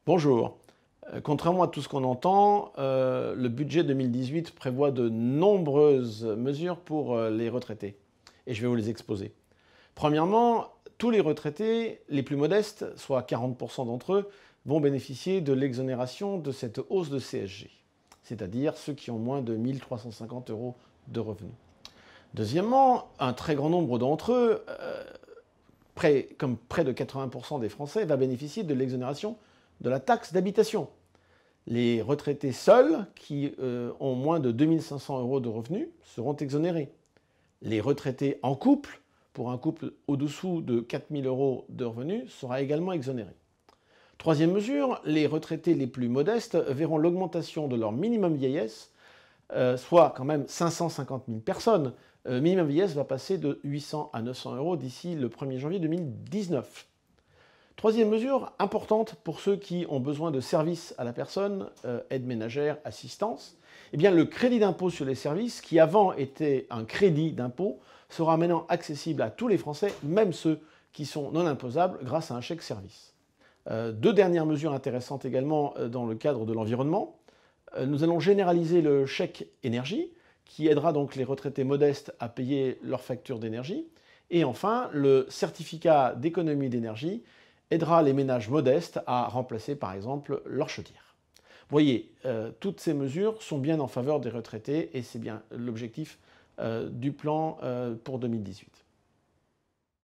Bonjour. Contrairement à tout ce qu'on entend, le budget 2018 prévoit de nombreuses mesures pour les retraités. Et je vais vous les exposer. Premièrement, tous les retraités les plus modestes, soit 40% d'entre eux, vont bénéficier de l'exonération de cette hausse de CSG, c'est-à-dire ceux qui ont moins de 1 350 euros de revenus. Deuxièmement, un très grand nombre d'entre eux, comme près de 80% des Français, va bénéficier de l'exonération de la taxe d'habitation. Les retraités seuls, qui ont moins de 2 500 euros de revenus, seront exonérés. Les retraités en couple, pour un couple au-dessous de 4 000 euros de revenus, sera également exonéré. Troisième mesure, les retraités les plus modestes verront l'augmentation de leur minimum vieillesse, soit quand même 550 000 personnes. Minimum vieillesse va passer de 800 à 900 euros d'ici le 1er janvier 2019. Troisième mesure importante pour ceux qui ont besoin de services à la personne, aide ménagère, assistance, eh bien le crédit d'impôt sur les services, qui avant était un crédit d'impôt, sera maintenant accessible à tous les Français, même ceux qui sont non imposables, grâce à un chèque service. Deux dernières mesures intéressantes également dans le cadre de l'environnement. Nous allons généraliser le chèque énergie, qui aidera donc les retraités modestes à payer leurs factures d'énergie. Et enfin, le certificat d'économie d'énergie aidera les ménages modestes à remplacer par exemple leur chaudière. Vous voyez, toutes ces mesures sont bien en faveur des retraités et c'est bien l'objectif du plan pour 2018.